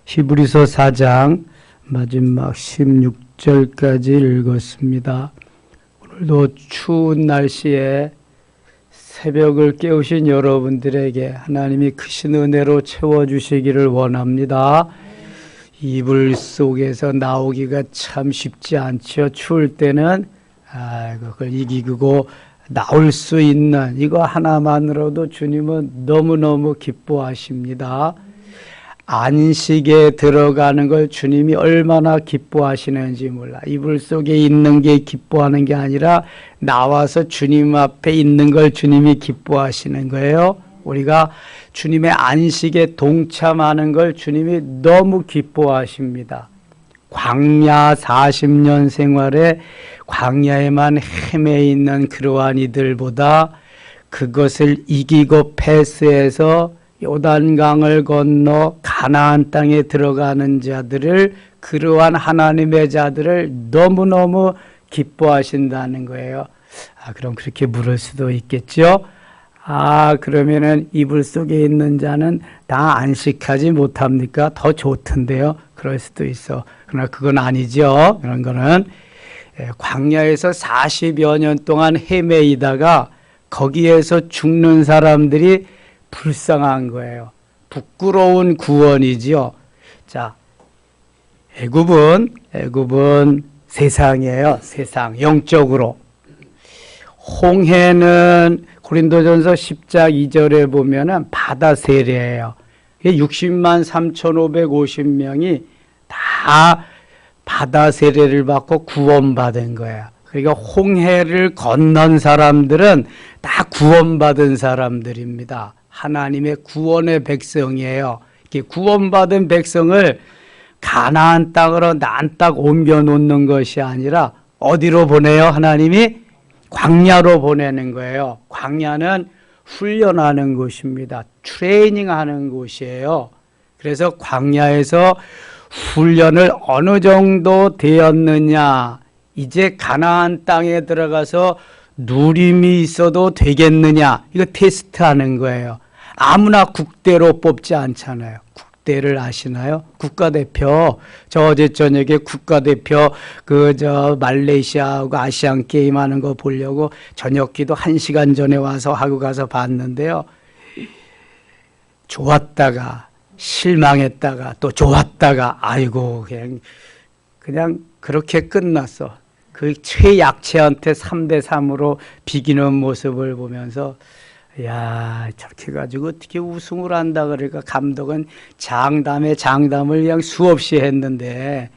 히브리서 4장 마지막 16절까지 읽었습니다. 오늘도 추운 날씨에 새벽을 깨우신 여러분들에게 하나님이 크신 은혜로 채워주시기를 원합니다. 이불 속에서 나오기가 참 쉽지 않죠. 추울 때는 그걸 이기고 나올 수 있는 이거 하나만으로도 주님은 너무너무 기뻐하십니다. 안식에 들어가는 걸 주님이 얼마나 기뻐하시는지 몰라. 이불 속에 있는 게 기뻐하는 게 아니라 나와서 주님 앞에 있는 걸 주님이 기뻐하시는 거예요. 우리가 주님의 안식에 동참하는 걸 주님이 너무 기뻐하십니다. 광야 40년 생활에 광야에만 헤매 있는 그러한 이들보다 그것을 이기고 패스해서 요단강을 건너 가나안 땅에 들어가는 자들을, 그러한 하나님의 자들을 너무너무 기뻐하신다는 거예요. 그럼 그렇게 물을 수도 있겠죠. 그러면은 이불 속에 있는 자는 다 안식하지 못합니까? 더 좋던데요. 그럴 수도 있어. 그러나 그건 아니죠. 그런 거는 광야에서 40여 년 동안 헤매이다가 거기에서 죽는 사람들이 불쌍한 거예요. 부끄러운 구원이지요. 자, 애굽은 세상이에요. 세상, 영적으로. 홍해는 고린도전서 10장 2절에 보면은 바다 세례예요. 60만 3,550명이 다 바다 세례를 받고 구원받은 거예요. 그러니까 홍해를 건넌 사람들은 다 구원받은 사람들입니다. 하나님의 구원의 백성이에요. 이렇게 구원받은 백성을 가나안 땅으로 난딱 옮겨 놓는 것이 아니라 어디로 보내요? 하나님이 광야로 보내는 거예요. 광야는 훈련하는 곳입니다. 트레이닝하는 곳이에요. 그래서 광야에서 훈련을 어느 정도 되었느냐, 이제 가나안 땅에 들어가서 누림이 있어도 되겠느냐, 이거 테스트하는 거예요. 아무나 국대로 뽑지 않잖아요. 국대를 아시나요? 국가대표. 저 어제 저녁에 국가대표 말레이시아하고 아시안 게임 하는 거 보려고 저녁 기도 1시간 전에 와서 하고 가서 봤는데요. 좋았다가 실망했다가 또 좋았다가 아이고 그냥 그렇게 끝났어. 그 최약체한테 3대3으로 비기는 모습을 보면서 야, 저렇게 가지고 어떻게 우승을 한다 그러니까 감독은 장담에 장담을 그냥 수없이 했는데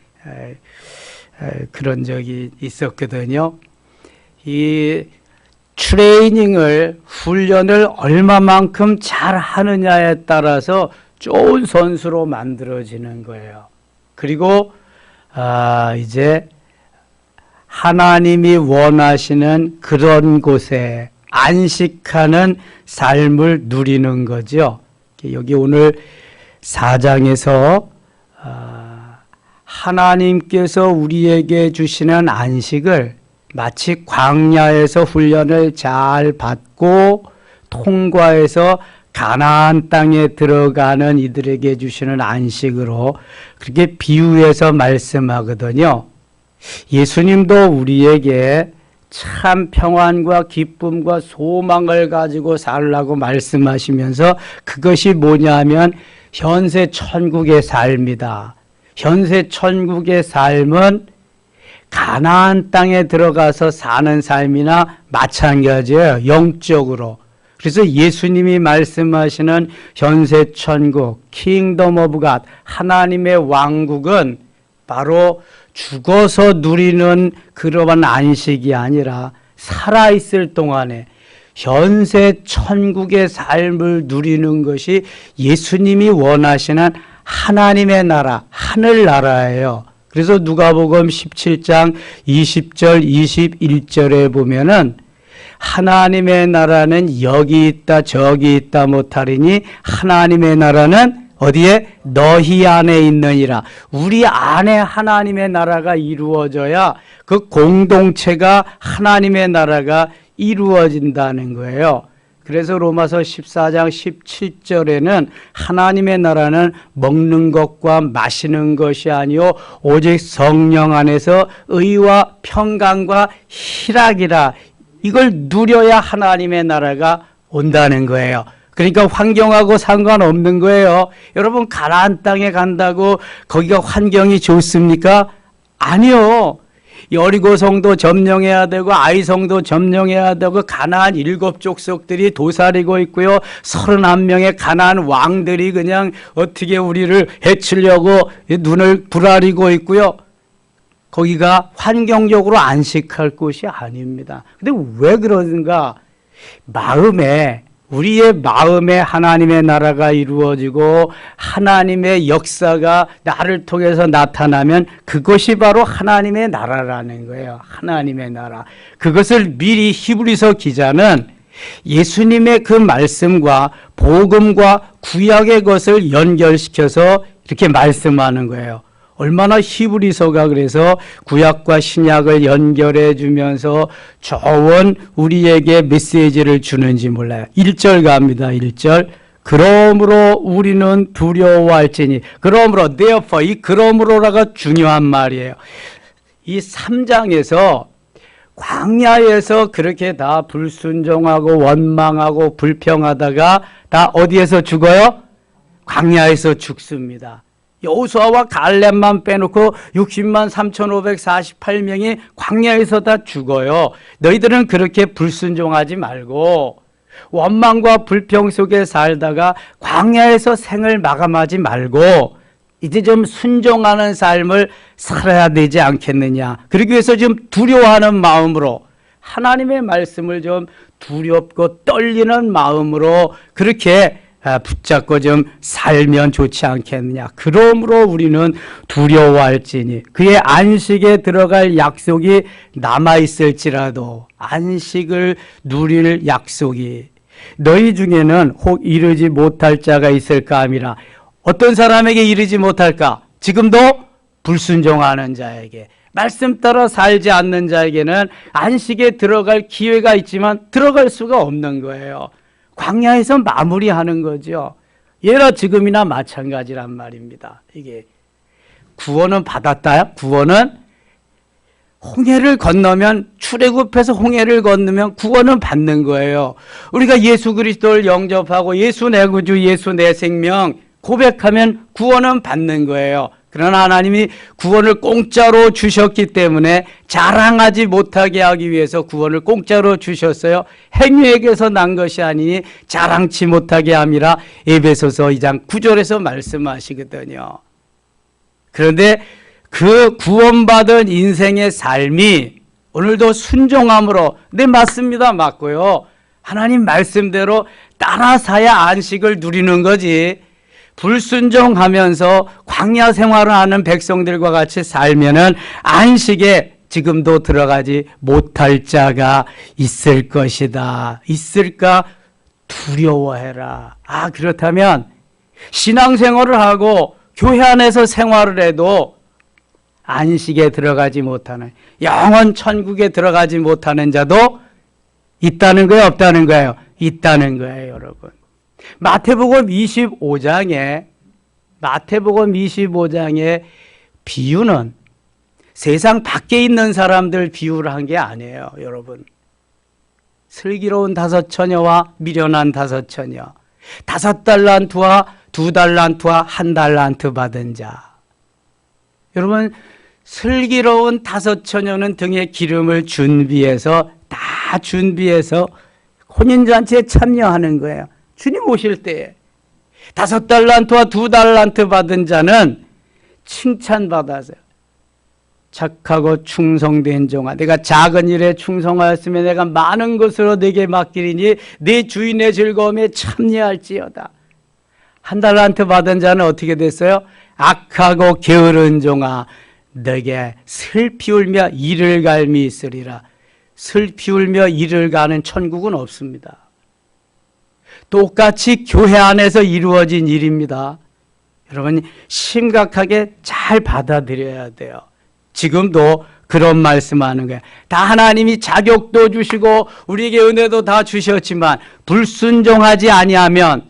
그런 적이 있었거든요. 이 트레이닝을, 훈련을 얼마만큼 잘 하느냐에 따라서 좋은 선수로 만들어지는 거예요. 그리고 이제 하나님이 원하시는 그런 곳에 안식하는 삶을 누리는 거죠. 여기 오늘 4장에서 하나님께서 우리에게 주시는 안식을 마치 광야에서 훈련을 잘 받고 통과해서 가나안 땅에 들어가는 이들에게 주시는 안식으로 그렇게 비유해서 말씀하거든요. 예수님도 우리에게 참 평안과 기쁨과 소망을 가지고 살라고 말씀하시면서 그것이 뭐냐면 현세 천국의 삶이다. 현세 천국의 삶은 가나안 땅에 들어가서 사는 삶이나 마찬가지예요. 영적으로. 그래서 예수님이 말씀하시는 현세 천국, 킹덤 오브 갓, 하나님의 왕국은 바로 죽어서 누리는 그러한 안식이 아니라 살아있을 동안에 현세 천국의 삶을 누리는 것이 예수님이 원하시는 하나님의 나라, 하늘나라예요. 그래서 누가복음 17장 20절, 21절에 보면은 하나님의 나라는 여기 있다 저기 있다 못하리니 하나님의 나라는 어디에? 너희 안에 있느니라. 우리 안에 하나님의 나라가 이루어져야 그 공동체가 하나님의 나라가 이루어진다는 거예요. 그래서 로마서 14장 17절에는 하나님의 나라는 먹는 것과 마시는 것이 아니요 오직 성령 안에서 의와 평강과 희락이라, 이걸 누려야 하나님의 나라가 온다는 거예요. 그러니까 환경하고 상관없는 거예요. 여러분, 가나안 땅에 간다고 거기가 환경이 좋습니까? 아니요. 여리고성도 점령해야 되고 아이성도 점령해야 되고 가나안 7족속들이 도사리고 있고요. 31명의 가나안 왕들이 그냥 어떻게 우리를 해치려고 눈을 부라리고 있고요. 거기가 환경적으로 안식할 곳이 아닙니다. 근데 왜 그런가? 우리의 마음에 하나님의 나라가 이루어지고 하나님의 역사가 나를 통해서 나타나면 그것이 바로 하나님의 나라라는 거예요. 하나님의 나라. 그것을 미리 히브리서 기자는 예수님의 그 말씀과 복음과 구약의 것을 연결시켜서 이렇게 말씀하는 거예요. 얼마나 히브리서가 그래서 구약과 신약을 연결해 주면서 좋은 우리에게 메시지를 주는지 몰라요. 1절 갑니다. 1절. 그러므로 우리는 두려워할지니. 그러므로 therefore, 이 그러므로라가 중요한 말이에요. 이 3장에서 광야에서 그렇게 다 불순종하고 원망하고 불평하다가 다 어디에서 죽어요? 광야에서 죽습니다. 여호수아와 갈렙만 빼놓고 60만 3,548명이 광야에서 다 죽어요. 너희들은 그렇게 불순종하지 말고 원망과 불평 속에 살다가 광야에서 생을 마감하지 말고 이제 좀 순종하는 삶을 살아야 되지 않겠느냐. 그러기 위해서 좀 두려워하는 마음으로, 하나님의 말씀을 좀 두렵고 떨리는 마음으로 그렇게 붙잡고 좀 살면 좋지 않겠느냐. 그러므로 우리는 두려워할지니. 그의 안식에 들어갈 약속이 남아있을지라도, 안식을 누릴 약속이 너희 중에는 혹 이르지 못할 자가 있을까 함이라. 어떤 사람에게 이르지 못할까? 지금도 불순종하는 자에게, 말씀 따라 살지 않는 자에게는 안식에 들어갈 기회가 있지만 들어갈 수가 없는 거예요. 광야에서 마무리하는 거죠. 예나 지금이나 마찬가지란 말입니다. 이게 구원은 받았다. 구원은 홍해를 건너면, 출애굽해서 홍해를 건너면 구원은 받는 거예요. 우리가 예수 그리스도를 영접하고 예수 내 구주, 예수 내 생명 고백하면 구원은 받는 거예요. 그러나 하나님이 구원을 공짜로 주셨기 때문에 자랑하지 못하게 하기 위해서 구원을 공짜로 주셨어요. 행위에게서 난 것이 아니니 자랑치 못하게 함이라 에베소서 2장 9절에서 말씀하시거든요. 그런데 그 구원받은 인생의 삶이 오늘도 순종함으로, 네 맞습니다, 맞고요. 하나님 말씀대로 따라 사야 안식을 누리는 거지. 불순종하면서 광야 생활을 하는 백성들과 같이 살면은 안식에 지금도 들어가지 못할 자가 있을 것이다. 있을까? 두려워해라. 그렇다면 신앙생활을 하고 교회 안에서 생활을 해도 안식에 들어가지 못하는, 영원 천국에 들어가지 못하는 자도 있다는 거예요, 없다는 거예요? 있다는 거예요, 여러분. 마태복음 25장에 비유는 세상 밖에 있는 사람들 비유를 한 게 아니에요, 여러분. 슬기로운 5처녀와 미련한 5처녀, 5달란트와 2달란트와 1달란트 받은 자. 여러분, 슬기로운 5처녀는 등에 기름을 준비해서 혼인잔치에 참여하는 거예요. 주님 오실 때에. 5달란트와 2달란트 받은 자는 칭찬받아서요. 착하고 충성된 종아, 내가 작은 일에 충성하였으면 내가 많은 것으로 내게 맡기리니 내 주인의 즐거움에 참여할지어다. 1달란트 받은 자는 어떻게 됐어요? 악하고 게으른 종아, 너에게 슬피 울며 이를 갈미 있으리라. 슬피 울며 이를 가는 천국은 없습니다. 똑같이 교회 안에서 이루어진 일입니다. 여러분, 심각하게 잘 받아들여야 돼요. 지금도 그런 말씀하는 거야. 다 하나님이 자격도 주시고 우리에게 은혜도 다 주셨지만 순종하지 아니하면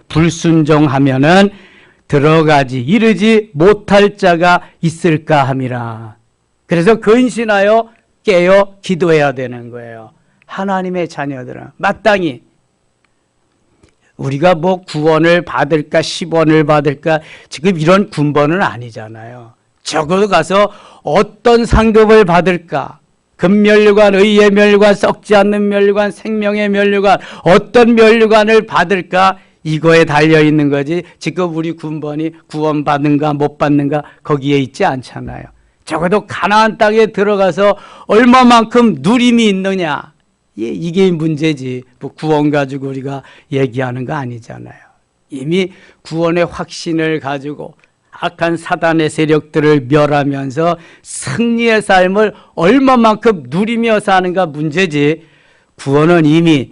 불순종하면은 들어가지 이르지 못할 자가 있을까 함이라. 그래서 근신하여 깨어 기도해야 되는 거예요. 하나님의 자녀들은 마땅히 우리가 뭐 구원을 받을까 10원을 받을까 지금 이런 군번은 아니잖아요. 적어도 가서 어떤 상급을 받을까, 금면류관, 의의 면류관, 썩지 않는 면류관, 생명의 면류관, 어떤 면류관을 받을까 이거에 달려있는 거지 지금 우리 군번이 구원받는가 못 받는가 거기에 있지 않잖아요. 적어도 가나안 땅에 들어가서 얼마만큼 누림이 있느냐, 이게 문제지 뭐 구원 가지고 우리가 얘기하는 거 아니잖아요. 이미 구원의 확신을 가지고 악한 사단의 세력들을 멸하면서 승리의 삶을 얼마만큼 누리며 사는가 문제지, 구원은 이미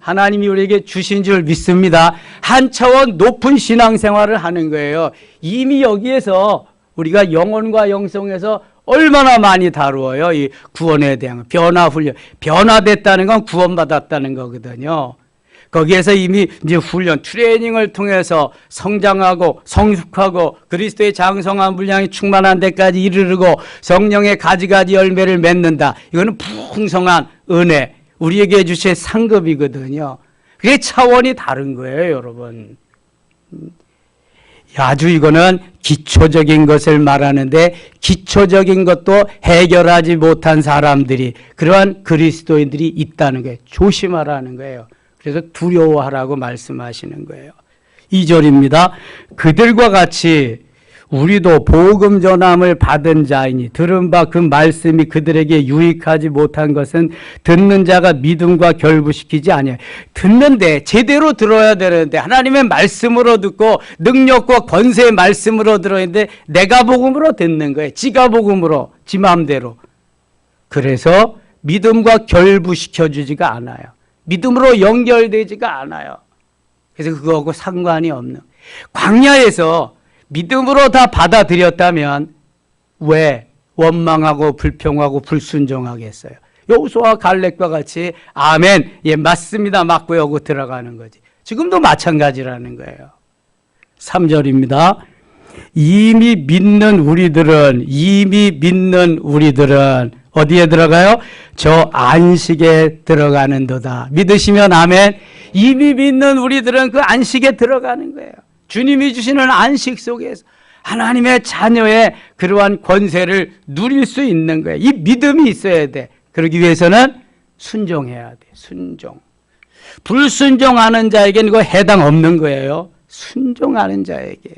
하나님이 우리에게 주신 줄 믿습니다. 한 차원 높은 신앙생활을 하는 거예요. 이미 여기에서 우리가 영혼과 영성에서 얼마나 많이 다루어요. 이 구원에 대한 변화 훈련. 변화됐다는 건 구원받았다는 거거든요. 거기에서 이미 이제 훈련, 트레이닝을 통해서 성장하고 성숙하고 그리스도의 장성한 분량이 충만한 데까지 이르르고 성령의 가지가지 열매를 맺는다. 이거는 풍성한 은혜, 우리에게 주신 상급이거든요. 그게 차원이 다른 거예요, 여러분. 아주 이거는 기초적인 것을 말하는데 기초적인 것도 해결하지 못한 사람들이, 그러한 그리스도인들이 있다는 거예요. 조심하라는 거예요. 그래서 두려워하라고 말씀하시는 거예요. 2절입니다. 그들과 같이 우리도 복음 전함을 받은 자이니 들은 바 그 말씀이 그들에게 유익하지 못한 것은 듣는 자가 믿음과 결부시키지 아니하여. 듣는데 제대로 들어야 되는데 하나님의 말씀으로 듣고 능력과 권세의 말씀으로 들어야되는데 내가 복음으로 듣는 거예요. 지가 복음으로, 지 마음대로. 그래서 믿음과 결부시켜주지가 않아요. 믿음으로 연결되지가 않아요. 그래서 그거하고 상관이 없는, 광야에서 믿음으로 다 받아들였다면 왜 원망하고 불평하고 불순종하겠어요? 여호수아와 갈렙과 같이 아멘, 예 맞습니다 맞고 하고 들어가는 거지. 지금도 마찬가지라는 거예요. 3절입니다. 이미 믿는 우리들은 어디에 들어가요? 저 안식에 들어가는도다. 믿으시면 아멘. 이미 믿는 우리들은 그 안식에 들어가는 거예요. 주님이 주시는 안식 속에서 하나님의 자녀의 그러한 권세를 누릴 수 있는 거예요. 이 믿음이 있어야 돼. 그러기 위해서는 순종해야 돼. 순종. 불순종하는 자에게는 이거 해당 없는 거예요. 순종하는 자에게.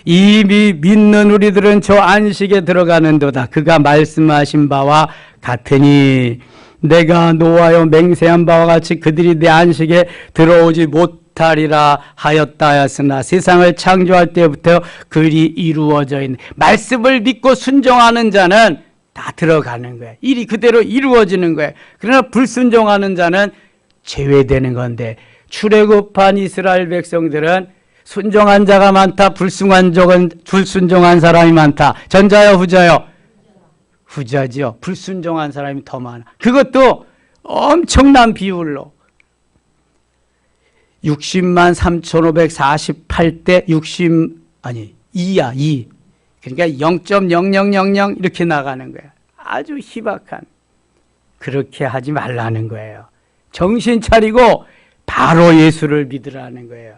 이미 믿는 우리들은 저 안식에 들어가는도다. 그가 말씀하신 바와 같으니 내가 노하여 맹세한 바와 같이 그들이 내 안식에 들어오지 못하리라 하였다 하였으나 세상을 창조할 때부터 그리 이루어져 있는, 말씀을 믿고 순종하는 자는 다 들어가는 거예요. 일이 그대로 이루어지는 거예요. 그러나 불순종하는 자는 제외되는 건데, 출애굽한 이스라엘 백성들은 순종한 자가 많다, 불순종한 사람이 많다. 전자요, 후자요? 후자지요. 불순종한 사람이 더 많아. 그것도 엄청난 비율로 60만 3,548대 2야, 2. 그러니까 0.0000 이렇게 나가는 거야. 아주 희박한. 그렇게 하지 말라는 거예요. 정신 차리고 바로 예수를 믿으라는 거예요.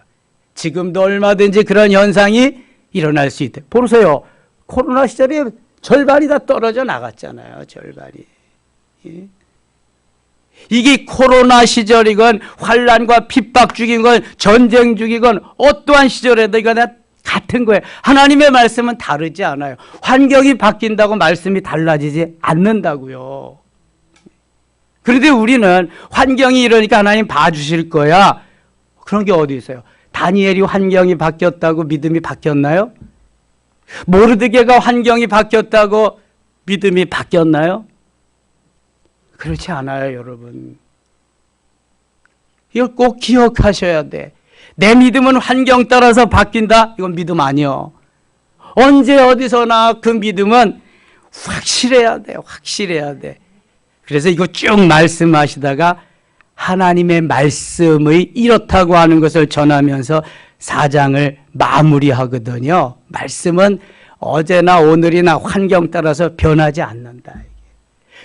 지금도 얼마든지 그런 현상이 일어날 수 있대. 보세요. 코로나 시절에 절반이 다 떨어져 나갔잖아요. 절반이. 예. 이게 코로나 시절이건 환란과 핍박 중이건 전쟁 중이건 어떠한 시절에도 이거 다 같은 거예요. 하나님의 말씀은 다르지 않아요. 환경이 바뀐다고 말씀이 달라지지 않는다고요. 그런데 우리는 환경이 이러니까 하나님 봐주실 거야. 그런 게 어디 있어요? 다니엘이 환경이 바뀌었다고 믿음이 바뀌었나요? 모르드게가 환경이 바뀌었다고 믿음이 바뀌었나요? 그렇지 않아요, 여러분. 이걸 꼭 기억하셔야 돼. 내 믿음은 환경 따라서 바뀐다? 이건 믿음 아니요. 언제 어디서나 그 믿음은 확실해야 돼. 확실해야 돼. 그래서 이거 쭉 말씀하시다가 하나님의 말씀의 이렇다고 하는 것을 전하면서 4장을 마무리하거든요. 말씀은 어제나 오늘이나 환경 따라서 변하지 않는다.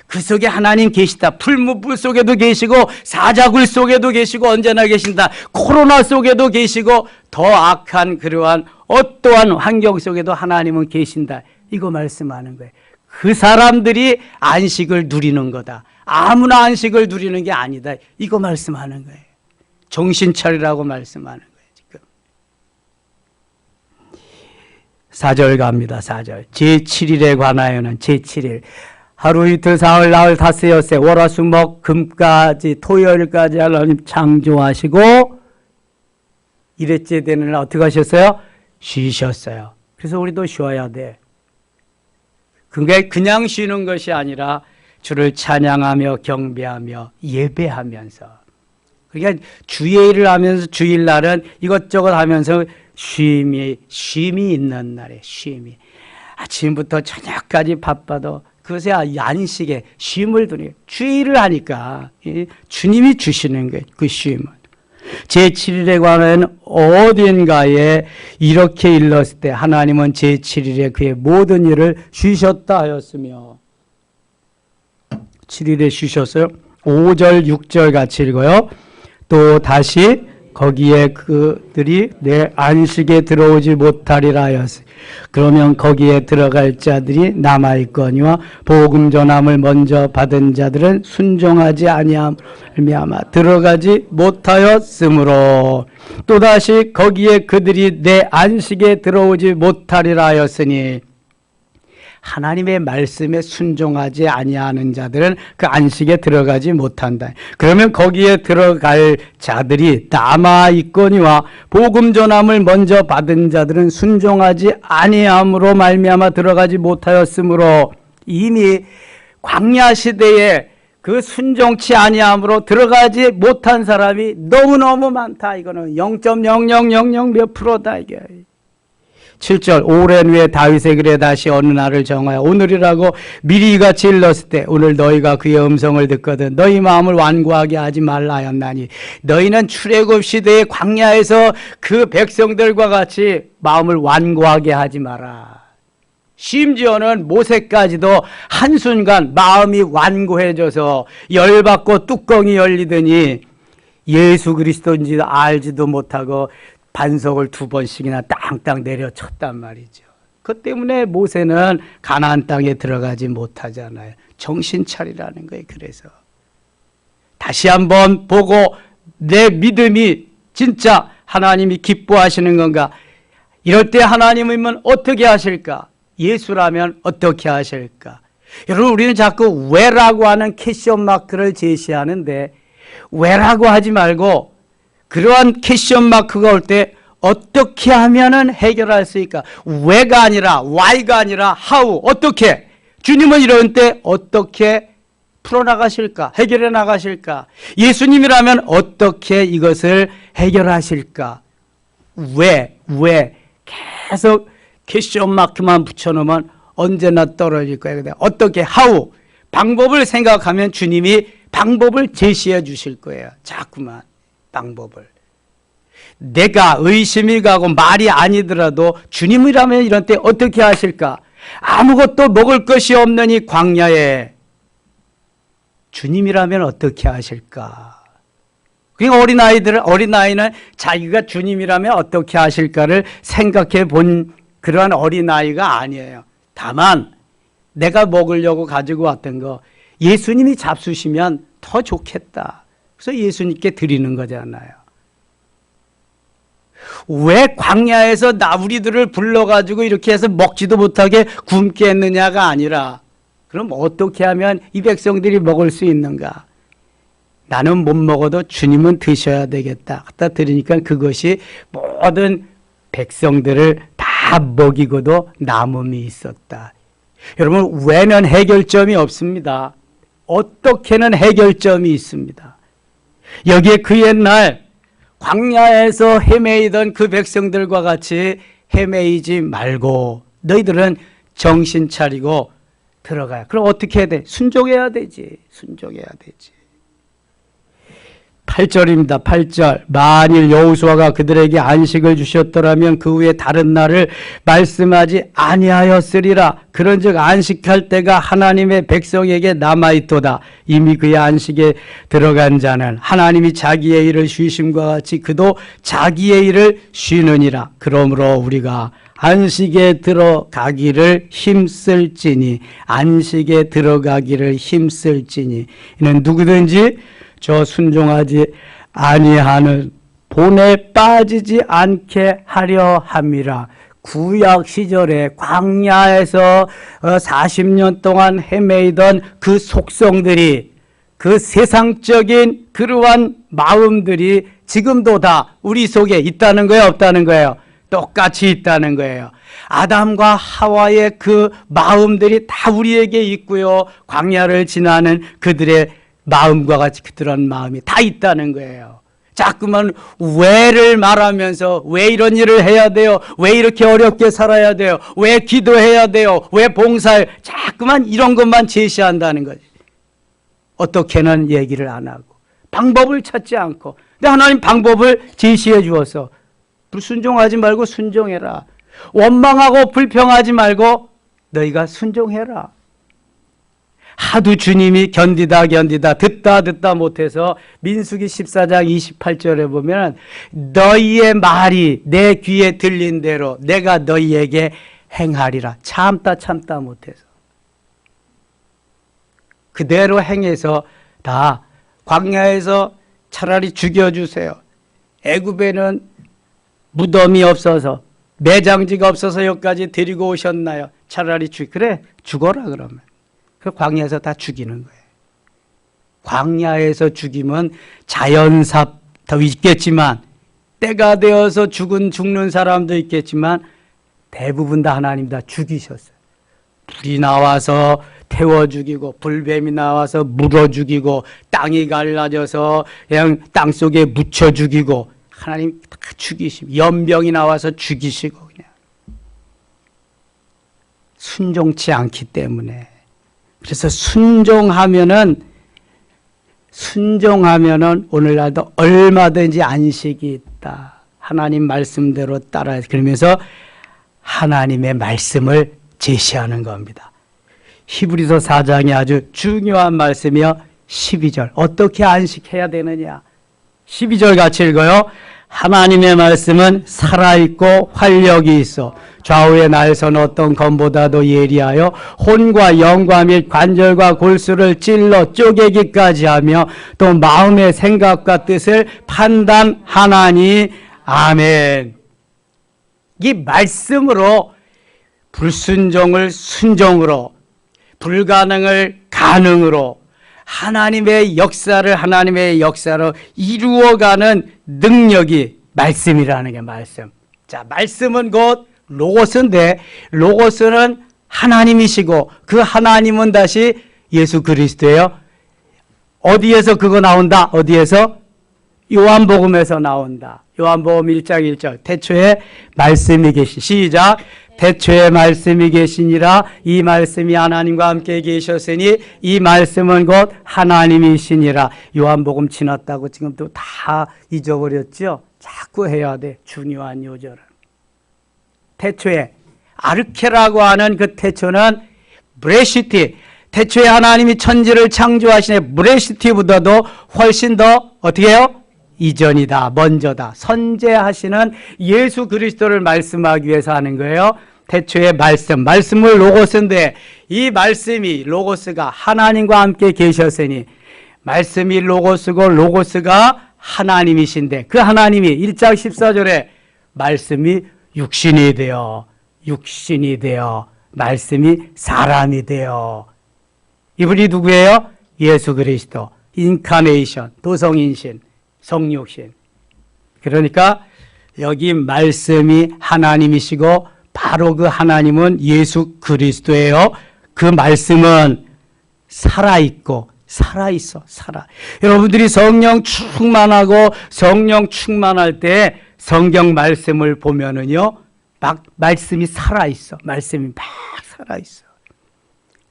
그 속에 하나님 계시다. 풀무불 속에도 계시고 사자굴 속에도 계시고 언제나 계신다. 코로나 속에도 계시고 더 악한 그러한 어떠한 환경 속에도 하나님은 계신다. 이거 말씀하는 거예요. 그 사람들이 안식을 누리는 거다. 아무나 안식을 누리는 게 아니다. 이거 말씀하는 거예요. 정신 차리라고 말씀하는 거예요. 지금 4절 갑니다. 4절. 제7일에 관하여는 제7일 하루 이틀 사흘 나흘 닷새 엿새 월화수목 금까지 토요일까지 하나님 창조하시고 일회째 되는 날 어떻게 하셨어요? 쉬셨어요. 그래서 우리도 쉬어야 돼. 그게 그냥 쉬는 것이 아니라 주를 찬양하며 경배하며 예배하면서, 그러니까 주의 일을 하면서 주일날은 이것저것 하면서 쉼이 있는 날에 쉼이, 아침부터 저녁까지 바빠도 그것에 안식에 쉼을 두니 주일을 하니까 주님이 주시는 거예요. 그 쉼은 제7일에 관하여는 어딘가에 이렇게 일렀을 때 하나님은 제7일에 그의 모든 일을 쉬셨다 하였으며, 7일에 쉬셨어요. 5절 6절 같이 읽어요. 또 다시 거기에 그들이 내 안식에 들어오지 못하리라 하였으니 그러면 거기에 들어갈 자들이 남아있거니와 복음 전함을 먼저 받은 자들은 순종하지 아니함 말미암아 들어가지 못하였으므로 또다시 거기에 그들이 내 안식에 들어오지 못하리라 하였으니, 하나님의 말씀에 순종하지 아니하는 자들은 그 안식에 들어가지 못한다. 그러면 거기에 들어갈 자들이 남아 있거니와 복음 전함을 먼저 받은 자들은 순종하지 아니함으로 말미암아 들어가지 못하였으므로, 이미 광야 시대에 그 순종치 아니함으로 들어가지 못한 사람이 너무너무 많다. 이거는 0.0000 몇 프로다 이게. 7절 오랜 후에 다윗의 글에 다시 어느 날을 정하여 오늘이라고 미리 같이 일렀을 때 오늘 너희가 그의 음성을 듣거든 너희 마음을 완고하게 하지 말라 하였나니, 너희는 출애굽 시대의 광야에서 그 백성들과 같이 마음을 완고하게 하지 마라. 심지어는 모세까지도 한순간 마음이 완고해져서 열받고 뚜껑이 열리더니 예수 그리스도인지 알지도 못하고 반석을 2번씩이나 땅땅 내려쳤단 말이죠. 그 때문에 모세는 가나안 땅에 들어가지 못하잖아요. 정신 차리라는 거예요. 그래서 다시 한번 보고 내 믿음이 진짜 하나님이 기뻐하시는 건가? 이럴 때 하나님이면 어떻게 하실까? 예수라면 어떻게 하실까? 여러분, 우리는 자꾸 왜라고 하는 캐션 마크를 제시하는데, 왜라고 하지 말고 그러한 캐션 마크가 올 때 어떻게 하면은 해결할 수 있을까? 왜가 아니라 why가 아니라 how, 어떻게? 주님은 이런 때 어떻게 풀어나가실까? 해결해 나가실까? 예수님이라면 어떻게 이것을 해결하실까? 왜 계속 캐션 마크만 붙여놓으면 언제나 떨어질 거예요. 어떻게 how, 방법을 생각하면 주님이 방법을 제시해 주실 거예요. 자꾸만 방법을. 내가 의심이 가고 말이 아니더라도 주님이라면 이런 때 어떻게 하실까? 아무것도 먹을 것이 없는 이 광야에 주님이라면 어떻게 하실까? 그러니까 어린아이는 자기가 주님이라면 어떻게 하실까를 생각해 본 그러한 어린아이가 아니에요. 다만 내가 먹으려고 가지고 왔던 거 예수님이 잡수시면 더 좋겠다. 그래서 예수님께 드리는 거잖아요. 왜 광야에서 나우리들을 불러가지고 이렇게 해서 먹지도 못하게 굶게 했느냐가 아니라, 그럼 어떻게 하면 이 백성들이 먹을 수 있는가? 나는 못 먹어도 주님은 드셔야 되겠다. 갖다 드리니까 그것이 모든 백성들을 다 먹이고도 남음이 있었다. 여러분, 왜는 해결점이 없습니다. 어떻게는 해결점이 있습니다. 여기에 그 옛날 광야에서 헤매이던 그 백성들과 같이 헤매이지 말고 너희들은 정신 차리고 들어가요. 그럼 어떻게 해야 돼? 순종해야 되지. 순종해야 되지. 8절입니다. 8절. 만일 여호수아가 그들에게 안식을 주셨더라면 그 후에 다른 날을 말씀하지 아니하였으리라. 그런즉 안식할 때가 하나님의 백성에게 남아있도다. 이미 그의 안식에 들어간 자는 하나님이 자기의 일을 쉬심과 같이 그도 자기의 일을 쉬느니라. 그러므로 우리가 안식에 들어가기를 힘쓸지니, 안식에 들어가기를 힘쓸지니, 이는 누구든지 저 순종하지 아니하는 본에 빠지지 않게 하려 함이라. 구약 시절에 광야에서 40년 동안 헤매이던 그 속성들이, 그 세상적인 그러한 마음들이 지금도 다 우리 속에 있다는 거예요, 없다는 거예요? 똑같이 있다는 거예요. 아담과 하와의 그 마음들이 다 우리에게 있고요. 광야를 지나는 그들의 마음과 같이 그런 마음이 다 있다는 거예요. 자꾸만 왜를 말하면서 왜 이런 일을 해야 돼요? 왜 이렇게 어렵게 살아야 돼요? 왜 기도해야 돼요? 왜 봉사해요? 자꾸만 이런 것만 제시한다는 거지. 어떻게는 얘기를 안 하고 방법을 찾지 않고. 근데 하나님 방법을 제시해 주어서 불순종하지 말고 순종해라. 원망하고 불평하지 말고 너희가 순종해라. 하도 주님이 견디다 듣다 못해서 민수기 14장 28절에 보면 너희의 말이 내 귀에 들린 대로 내가 너희에게 행하리라. 참다 못해서 그대로 행해서 다 광야에서 차라리 죽여주세요. 애굽에는 무덤이 없어서 매장지가 없어서 여기까지 데리고 오셨나요? 차라리 그래 죽어라 그러면. 그 광야에서 다 죽이는 거예요. 광야에서 죽이면 자연사도 있겠지만 때가 되어서 죽는 사람도 있겠지만 대부분 다 하나님 다 죽이셨어요. 불이 나와서 태워 죽이고 불뱀이 나와서 물어 죽이고 땅이 갈라져서 그냥 땅속에 묻혀 죽이고 하나님 다 죽이시고 연병이 나와서 죽이시고 그냥 순종치 않기 때문에. 그래서 순종하면은 오늘날도 얼마든지 안식이 있다. 하나님 말씀대로 따라 그러면서 하나님의 말씀을 제시하는 겁니다. 히브리서 4장이 아주 중요한 말씀이요. 12절. 어떻게 안식해야 되느냐. 12절 같이 읽어요. 하나님의 말씀은 살아있고 활력이 있어 좌우의 날선 어떤 검보다도 예리하여 혼과 영과 및 관절과 골수를 찔러 쪼개기까지 하며 또 마음의 생각과 뜻을 판단하나니. 아멘. 이 말씀으로 불순종을 순종으로, 불가능을 가능으로, 하나님의 역사로 이루어가는 능력이 말씀이라는 게 말씀. 자, 말씀은 곧 로고스인데 로고스는 하나님이시고 그 하나님은 다시 예수 그리스도예요. 어디에서 그거 나온다? 어디에서? 요한복음에서 나온다. 요한복음 1장 1절. 태초에 말씀이 시작. 태초에 말씀이 계시니라. 이 말씀이 하나님과 함께 계셨으니 이 말씀은 곧 하나님이시니라. 요한복음 지났다고 지금 또 다 잊어버렸죠? 자꾸 해야 돼. 중요한 요절은. 태초에 아르케라고 하는 그 태초는 브레시티. 태초에 하나님이 천지를 창조하시네. 브레시티보다도 훨씬 더 어떻게 해요? 이전이다, 먼저다. 선제하시는 예수 그리스도를 말씀하기 위해서 하는 거예요. 태초의 말씀을 로고스인데 이 말씀이 로고스가 하나님과 함께 계셨으니 말씀이 로고스고 로고스가 하나님이신데 그 하나님이 1장 14절에 말씀이 육신이 되어 말씀이 사람이 되어. 이분이 누구예요? 예수 그리스도. 인카네이션, 도성인신, 성육신. 그러니까 여기 말씀이 하나님이시고 바로 그 하나님은 예수 그리스도예요. 그 말씀은 살아있고 살아있어. 여러분들이 성령 충만하고 성령 충만할 때 성경 말씀을 보면은요 막 말씀이 살아있어. 말씀이 막 살아있어.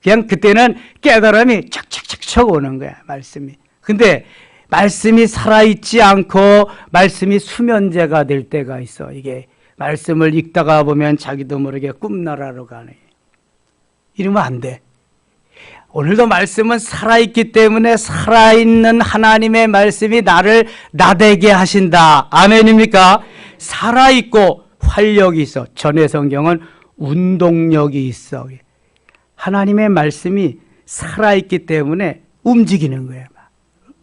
그냥 그때는 깨달음이 척척척척 오는 거야, 말씀이. 근데 말씀이 살아있지 않고 말씀이 수면제가 될 때가 있어. 이게 말씀을 읽다가 보면 자기도 모르게 꿈나라로 가네. 이러면 안 돼. 오늘도 말씀은 살아있기 때문에 살아있는 하나님의 말씀이 나를 나대게 하신다. 아멘입니까? 살아있고 활력이 있어. 전의 성경은 운동력이 있어. 하나님의 말씀이 살아있기 때문에 움직이는 거야.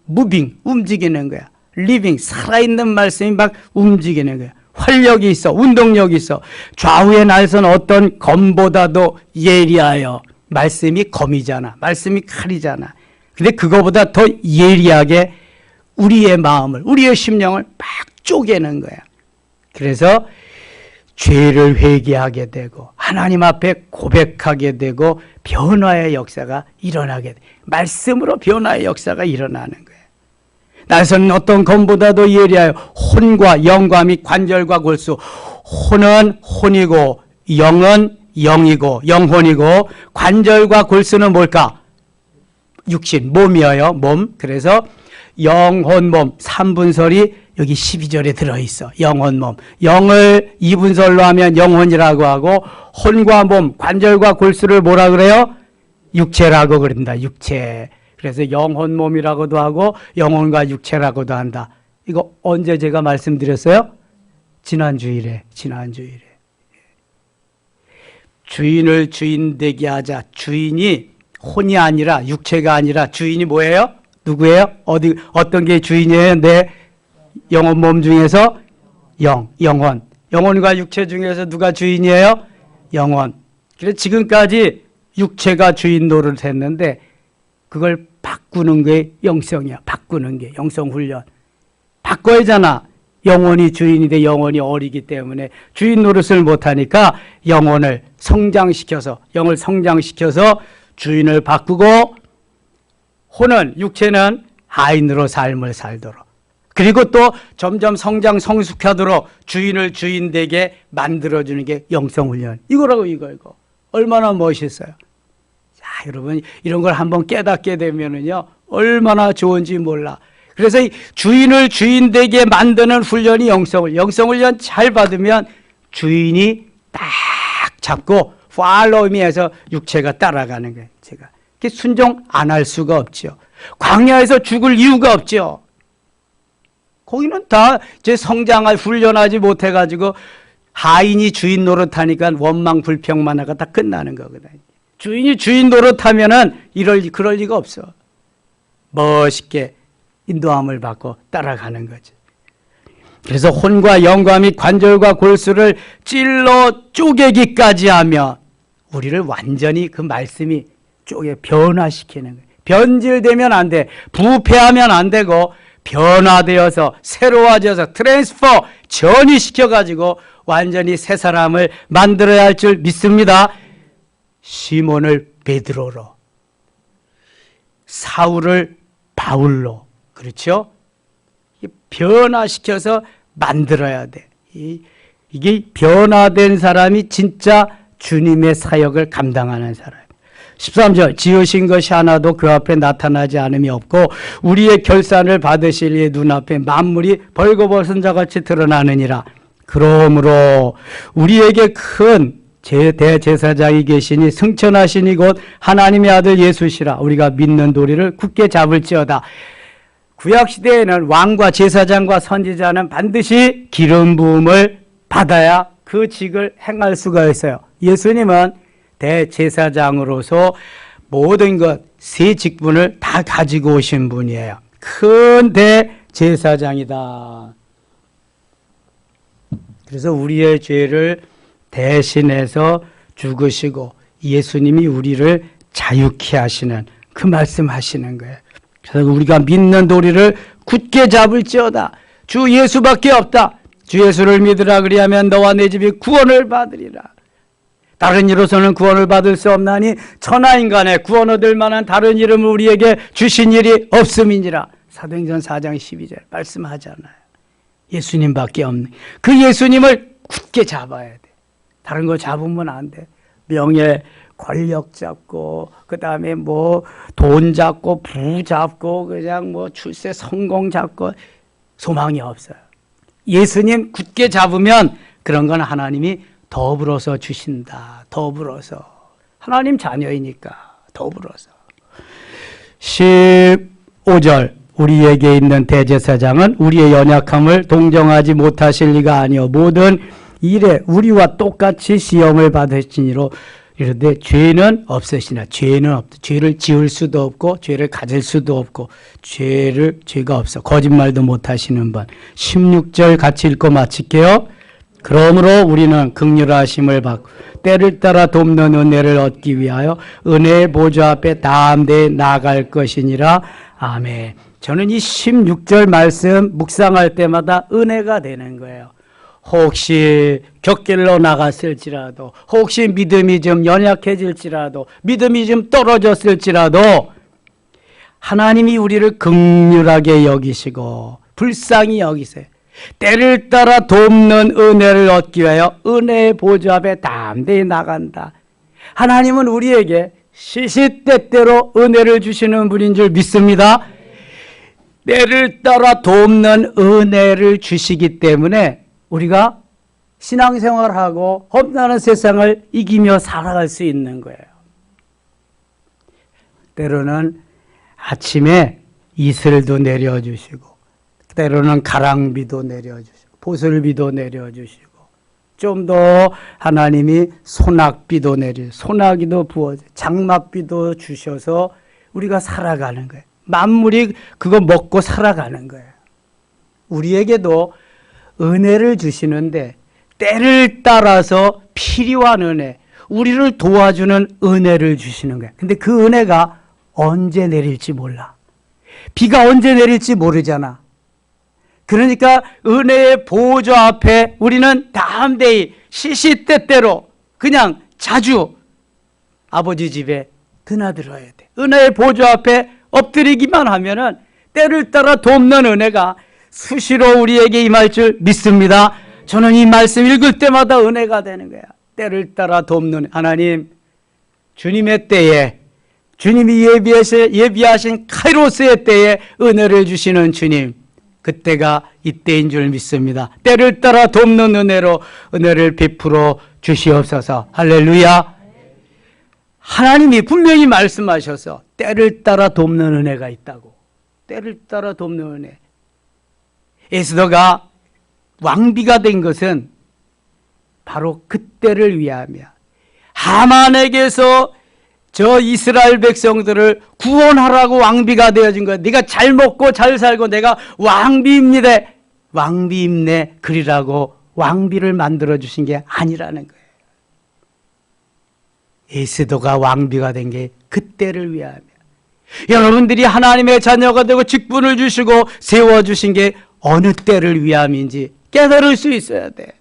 무빙, 움직이는 거야. 리빙, 살아있는 말씀이 막 움직이는 거야. 활력이 있어. 운동력이 있어. 좌우의 날선 어떤 검보다도 예리하여. 말씀이 검이잖아. 말씀이 칼이잖아. 근데 그거보다 더 예리하게 우리의 마음을, 우리의 심령을 막 쪼개는 거야. 그래서 죄를 회개하게 되고 하나님 앞에 고백하게 되고 변화의 역사가 일어나게 돼. 말씀으로 변화의 역사가 일어나는 거야. 날선 어떤 검보다도 예리하여 혼과 영과 및 관절과 골수. 혼은 혼이고 영은 영이고 영혼이고 관절과 골수는 뭘까? 육신, 몸이어요. 몸. 그래서 영혼, 몸 3분설이 여기 12절에 들어있어. 영혼, 몸. 영을 2분설로 하면 영혼이라고 하고 혼과 몸, 관절과 골수를 뭐라 그래요? 육체라고 그런다. 육체. 그래서 영혼, 몸이라고도 하고 영혼과 육체라고도 한다. 이거 언제 제가 말씀드렸어요? 지난주일에. 주인을 주인 되게 하자. 주인이 혼이 아니라 육체가 아니라 주인이 뭐예요? 누구예요? 어떤 게 주인이에요? 내 영혼 몸 중에서 영혼. 영혼과 육체 중에서 누가 주인이에요? 영혼. 그래서 지금까지 육체가 주인 노릇을 했는데 그걸 바꾸는 게 영성이야. 바꾸는 게 영성 훈련. 바꿔야 하잖아. 영혼이 주인이 돼. 영혼이 어리기 때문에 주인 노릇을 못하니까 영혼을 성장시켜서 영을 성장시켜서 주인을 바꾸고 혼은 육체는 하인으로 삶을 살도록 그리고 또 점점 성장 성숙하도록 주인을 주인 되게 만들어주는 게 영성훈련. 이거라고 이거. 얼마나 멋있어요. 자, 여러분 이런 걸 한번 깨닫게 되면은요 얼마나 좋은지 몰라. 그래서 이 주인을 주인 되게 만드는 훈련이 영성훈련 잘 받으면 주인이 딱 잡고 follow me에서 육체가 따라가는 거예요. 제가 순종 안 할 수가 없죠. 광야에서 죽을 이유가 없죠. 거기는 다 제 성장을 훈련하지 못해가지고 하인이 주인 노릇하니까 원망 불평만 하고 다 끝나는 거거든요. 주인이 주인 노릇하면은 그럴 리가 없어. 멋있게 인도함을 받고 따라가는 거지. 그래서 혼과 영과 및 관절과 골수를 찔러 쪼개기까지 하며 우리를 완전히 그 말씀이 변화시키는 거예요. 변질되면 안 돼. 부패하면 안 되고 변화되어서 새로워져서 트랜스퍼 전이시켜가지고 완전히 새 사람을 만들어야 할 줄 믿습니다. 시몬을 베드로로, 사울을 바울로, 그렇죠? 변화시켜서 만들어야 돼. 이게 변화된 사람이 진짜 주님의 사역을 감당하는 사람. 13절 지으신 것이 하나도 그 앞에 나타나지 않음이 없고 우리의 결산을 받으실 이의 눈앞에 만물이 벌거벗은 자같이 드러나느니라. 그러므로 우리에게 큰 대제사장이 계시니 승천하시니 곧 하나님의 아들 예수시라. 우리가 믿는 도리를 굳게 잡을지어다. 구약시대에는 왕과 제사장과 선지자는 반드시 기름 부음을 받아야 그 직을 행할 수가 있어요. 예수님은 대제사장으로서 모든 것, 세 직분을 다 가지고 오신 분이에요. 큰 대제사장이다. 그래서 우리의 죄를 대신해서 죽으시고 예수님이 우리를 자유케 하시는 그 말씀하시는 거예요. 그래서 우리가 믿는 도리를 굳게 잡을지어다. 주 예수밖에 없다. 주 예수를 믿으라 그리하면 너와 내 집이 구원을 받으리라. 다른 이로서는 구원을 받을 수 없나니 천하인간에 구원 얻을 만한 다른 이름을 우리에게 주신 일이 없음이니라. 사도행전 4장 12절 말씀하잖아요. 예수님밖에 없는 그 예수님을 굳게 잡아야 돼. 다른 거 잡으면 안 돼. 명예, 권력 잡고, 그 다음에 뭐 돈 잡고, 부 잡고, 그냥 뭐 출세 성공 잡고, 소망이 없어요. 예수님 굳게 잡으면 그런 건 하나님이 더불어서 주신다. 더불어서. 하나님 자녀이니까 더불어서. 15절 우리에게 있는 대제사장은 우리의 연약함을 동정하지 못하실 리가 아니요 모든 일에 우리와 똑같이 시험을 받으시니로 이런데 죄는 없으시나 죄를 지을 수도 없고 죄를 가질 수도 없고 죄가 없어 거짓말도 못하시는 분. 16절 같이 읽고 마칠게요. 그러므로 우리는 긍휼하심을 받고 때를 따라 돕는 은혜를 얻기 위하여 은혜의 보좌 앞에 담대히 나아갈 것이니라. 아멘. 저는 이 16절 말씀 묵상할 때마다 은혜가 되는 거예요. 혹시 곁길로 나갔을지라도, 혹시 믿음이 좀 연약해질지라도, 믿음이 좀 떨어졌을지라도 하나님이 우리를 긍휼하게 여기시고 불쌍히 여기세요. 때를 따라 돕는 은혜를 얻기 위하여 은혜의 보좌 앞에 담대히 나간다. 하나님은 우리에게 시시때때로 은혜를 주시는 분인 줄 믿습니다. 때를 따라 돕는 은혜를 주시기 때문에 우리가 신앙생활하고 험난한 세상을 이기며 살아갈 수 있는 거예요. 때로는 아침에 이슬도 내려주시고 때로는 가랑비도 내려주시고 보슬비도 내려주시고 좀 더 하나님이 소낙비도 소나기도 부어서 장맛비도 주셔서 우리가 살아가는 거예요. 만물이 그거 먹고 살아가는 거예요. 우리에게도 은혜를 주시는데 때를 따라서 필요한 은혜, 우리를 도와주는 은혜를 주시는 거예요. 근데 그 은혜가 언제 내릴지 몰라. 비가 언제 내릴지 모르잖아. 그러니까 은혜의 보좌 앞에 우리는 담대히 시시때때로 그냥 자주 아버지 집에 드나들어야 돼. 은혜의 보좌 앞에 엎드리기만 하면은 때를 따라 돕는 은혜가 수시로 우리에게 임할 줄 믿습니다. 저는 이 말씀 읽을 때마다 은혜가 되는 거야. 때를 따라 돕는 하나님, 주님의 때에 주님이 예비하신 카이로스의 때에 은혜를 주시는 주님, 그때가 이때인 줄 믿습니다. 때를 따라 돕는 은혜로 은혜를 베풀어 주시옵소서. 할렐루야. 하나님이 분명히 말씀하셔서 때를 따라 돕는 은혜가 있다고. 때를 따라 돕는 은혜. 에스더가 왕비가 된 것은 바로 그때를 위함이야. 하만에게서 저 이스라엘 백성들을 구원하라고 왕비가 되어진 거야. 네가 잘 먹고 잘 살고 내가 왕비입니다. 왕비임네 그리라고 왕비를 만들어 주신 게 아니라는 거예요. 에스더가 왕비가 된 게 그때를 위함이야. 여러분들이 하나님의 자녀가 되고 직분을 주시고 세워주신 게 어느 때를 위함인지 깨달을 수 있어야 돼.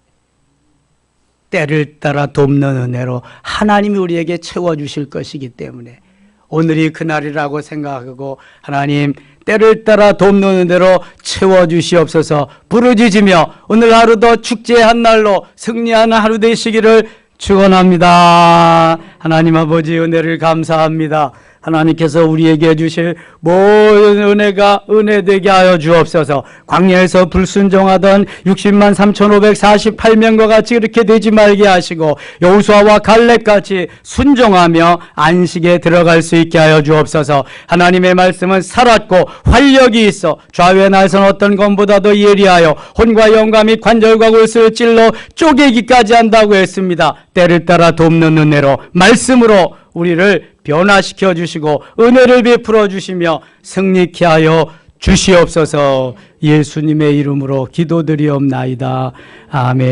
때를 따라 돕는 은혜로 하나님이 우리에게 채워주실 것이기 때문에 오늘이 그날이라고 생각하고 하나님 때를 따라 돕는 은혜로 채워주시옵소서 부르짖으며 오늘 하루도 축제한 날로 승리하는 하루 되시기를 축원합니다. 하나님 아버지 은혜를 감사합니다. 하나님께서 우리에게 주실 모든 은혜가 은혜되게 하여 주옵소서. 광야에서 불순종하던 60만 3,548명과 같이 그렇게 되지 말게 하시고 여호수아와 갈렙같이 순종하며 안식에 들어갈 수 있게 하여 주옵소서. 하나님의 말씀은 살았고 활력이 있어 좌우의 날선 어떤 것보다도 예리하여 혼과 영과 및 관절과 골수를 찔러 쪼개기까지 한다고 했습니다. 때를 따라 돕는 은혜로 말씀으로 우리를 변화시켜 주시고 은혜를 베풀어 주시며 승리케 하여 주시옵소서. 예수님의 이름으로 기도드리옵나이다. 아멘.